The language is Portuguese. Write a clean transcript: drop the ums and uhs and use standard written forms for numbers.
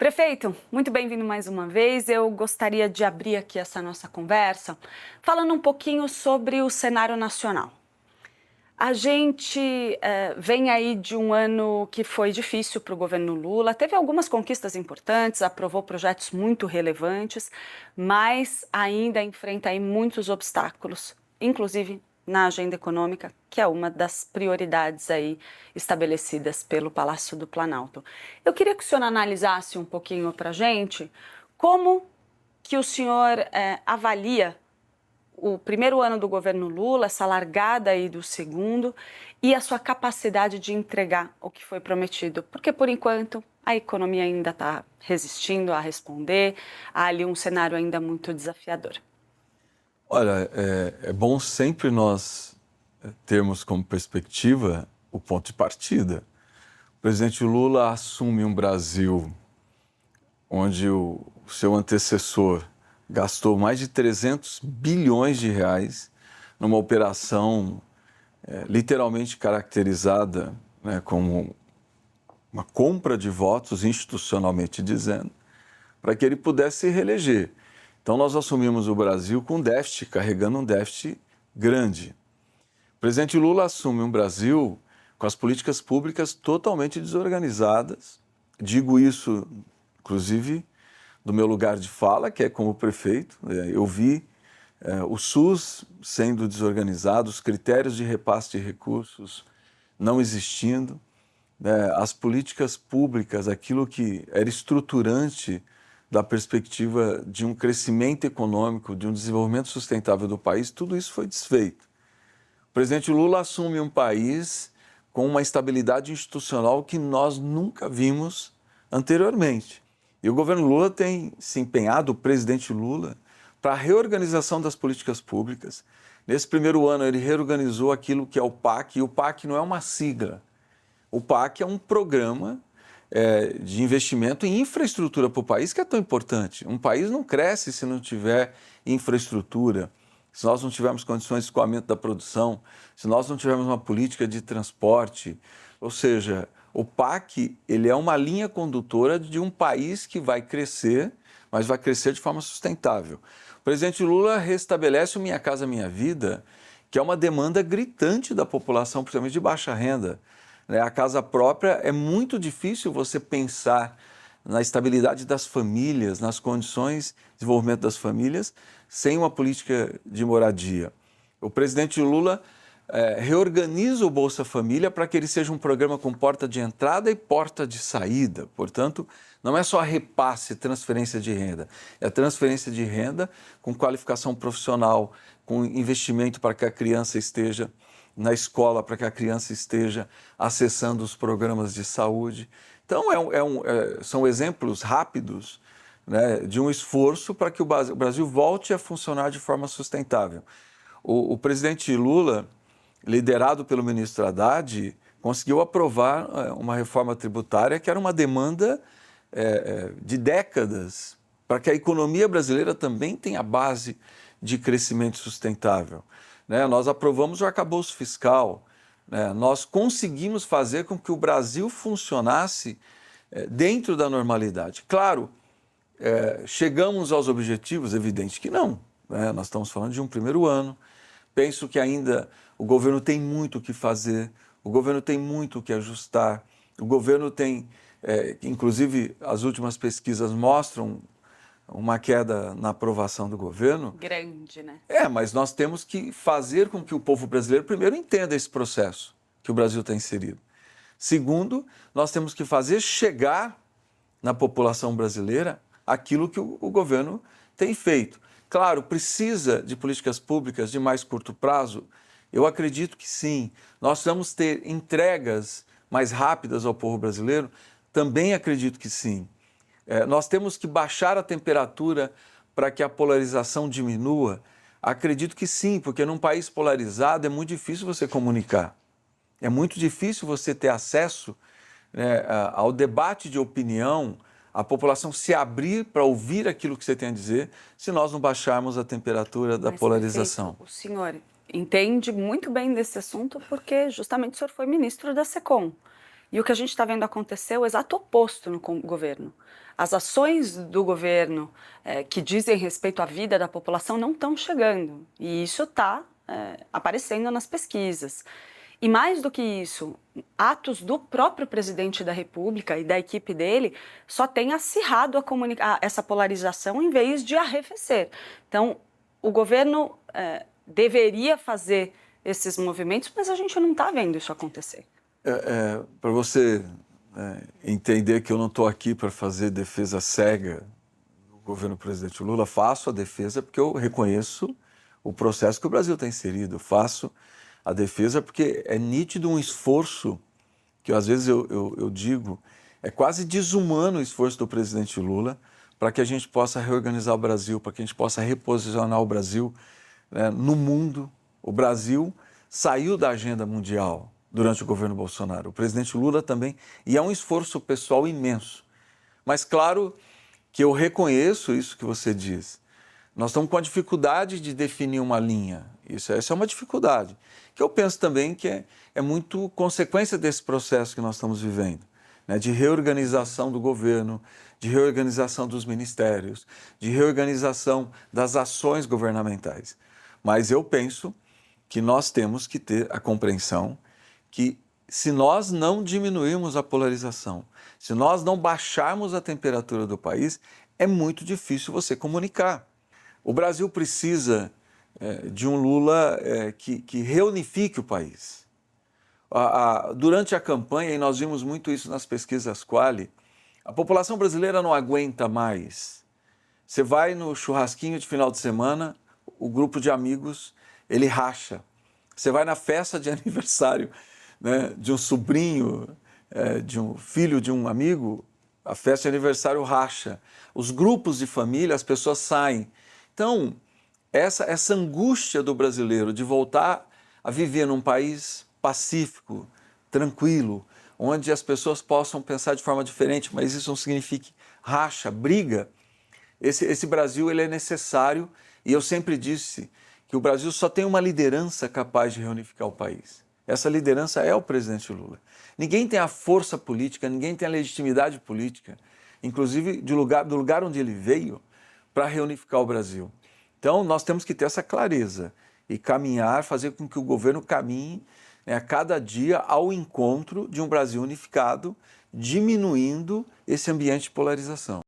Prefeito, muito bem-vindo mais uma vez. Eu gostaria de abrir aqui essa nossa conversa falando um pouquinho sobre o cenário nacional. A gente vem aí de um ano que foi difícil para o governo Lula, teve algumas conquistas importantes, aprovou projetos muito relevantes, mas ainda enfrenta aí muitos obstáculos, inclusive na agenda econômica, que é uma das prioridades aí estabelecidas pelo Palácio do Planalto. Eu queria que o senhor analisasse um pouquinho para a gente como que o senhor avalia o primeiro ano do governo Lula, essa largada aí do segundo, e a sua capacidade de entregar o que foi prometido. Porque, por enquanto, a economia ainda está resistindo a responder, há ali um cenário ainda muito desafiador. Olha, é bom sempre nós termos como perspectiva o ponto de partida. O presidente Lula assume um Brasil onde o seu antecessor gastou mais de 300 bilhões de reais numa operação literalmente caracterizada, né, como uma compra de votos, institucionalmente dizendo, para que ele pudesse se reeleger. Então, nós assumimos o Brasil com déficit, carregando um déficit grande. O presidente Lula assume um Brasil com as políticas públicas totalmente desorganizadas. Digo isso, inclusive, do meu lugar de fala, que é como prefeito. Eu vi o SUS sendo desorganizado, os critérios de repasse de recursos não existindo, as políticas públicas, aquilo que era estruturante da perspectiva de um crescimento econômico, de um desenvolvimento sustentável do país, tudo isso foi desfeito. O presidente Lula assume um país com uma estabilidade institucional que nós nunca vimos anteriormente. E o governo Lula tem se empenhado, o presidente Lula, para a reorganização das políticas públicas. Nesse primeiro ano, ele reorganizou aquilo que é o PAC, e o PAC não é uma sigla. O PAC é um programa de investimento em infraestrutura para o país, que é tão importante. Um país não cresce se não tiver infraestrutura, se nós não tivermos condições de escoamento da produção, se nós não tivermos uma política de transporte. Ou seja, o PAC ele é uma linha condutora de um país que vai crescer, mas vai crescer de forma sustentável. O presidente Lula restabelece o Minha Casa Minha Vida, que é uma demanda gritante da população, principalmente de baixa renda. A casa própria, é muito difícil você pensar na estabilidade das famílias, nas condições de desenvolvimento das famílias, sem uma política de moradia. O presidente Lula reorganiza o Bolsa Família para que ele seja um programa com porta de entrada e porta de saída. Portanto, não é só repasse, transferência de renda. É transferência de renda com qualificação profissional, com investimento para que a criança esteja na escola, para que a criança esteja acessando os programas de saúde. Então, são exemplos rápidos, né, de um esforço para que o Brasil volte a funcionar de forma sustentável. O presidente Lula, liderado pelo ministro Haddad, conseguiu aprovar uma reforma tributária que era uma demanda de décadas para que a economia brasileira também tenha base de crescimento sustentável. Nós aprovamos o arcabouço fiscal, nós conseguimos fazer com que o Brasil funcionasse dentro da normalidade. Claro, chegamos aos objetivos? Evidente que não. Nós estamos falando de um primeiro ano. Penso que ainda o governo tem muito o que fazer, o governo tem muito o que ajustar, o governo tem, inclusive as últimas pesquisas mostram uma queda na aprovação do governo. Grande, né? Mas nós temos que fazer com que o povo brasileiro, primeiro, entenda esse processo que o Brasil está inserido. Segundo, nós temos que fazer chegar na população brasileira aquilo que o governo tem feito. Claro, precisa de políticas públicas de mais curto prazo? Eu acredito que sim. Nós vamos ter entregas mais rápidas ao povo brasileiro? Também acredito que sim. Nós temos que baixar a temperatura para que a polarização diminua? Acredito que sim, porque num país polarizado é muito difícil você comunicar. É muito difícil você ter acesso, ao debate de opinião, a população se abrir para ouvir aquilo que você tem a dizer, se nós não baixarmos a temperatura da polarização. Prefeito, o senhor entende muito bem desse assunto porque justamente o senhor foi ministro da SECOM. E o que a gente está vendo acontecer é o exato oposto no governo. As ações do governo que dizem respeito à vida da população não estão chegando. E isso está aparecendo nas pesquisas. E mais do que isso, atos do próprio presidente da República e da equipe dele só têm acirrado essa polarização em vez de arrefecer. Então, o governo deveria fazer esses movimentos, mas a gente não está vendo isso acontecer. Para você entender que eu não estou aqui para fazer defesa cega do governo do presidente Lula, faço a defesa porque eu reconheço o processo que o Brasil está inserido, eu faço a defesa porque é nítido um esforço que às vezes eu digo, é quase desumano o esforço do presidente Lula para que a gente possa reorganizar o Brasil, para que a gente possa reposicionar o Brasil no mundo. O Brasil saiu da agenda mundial durante o governo Bolsonaro, o presidente Lula também, e é um esforço pessoal imenso. Mas claro que eu reconheço isso que você diz. Nós estamos com a dificuldade de definir uma linha. Essa é uma dificuldade, que eu penso também que é muito consequência desse processo que nós estamos vivendo, né? De reorganização do governo, de reorganização dos ministérios, de reorganização das ações governamentais. Mas eu penso que nós temos que ter a compreensão que se nós não diminuirmos a polarização, se nós não baixarmos a temperatura do país, é muito difícil você comunicar. O Brasil precisa de um Lula que reunifique o país. Durante a campanha, e nós vimos muito isso nas pesquisas Qualy, a população brasileira não aguenta mais. Você vai no churrasquinho de final de semana, o grupo de amigos, ele racha. Você vai na festa de aniversário, né, de um sobrinho, de um filho de um amigo, a festa de aniversário racha. Os grupos de família, as pessoas saem. Então, essa angústia do brasileiro de voltar a viver num país pacífico, tranquilo, onde as pessoas possam pensar de forma diferente, mas isso não signifique racha, briga. Esse Brasil ele é necessário, e eu sempre disse que o Brasil só tem uma liderança capaz de reunificar o país. Essa liderança é o presidente Lula. Ninguém tem a força política, ninguém tem a legitimidade política, inclusive do lugar onde ele veio, para reunificar o Brasil. Então, nós temos que ter essa clareza e caminhar, fazer com que o governo caminhe a cada dia ao encontro de um Brasil unificado, diminuindo esse ambiente de polarização.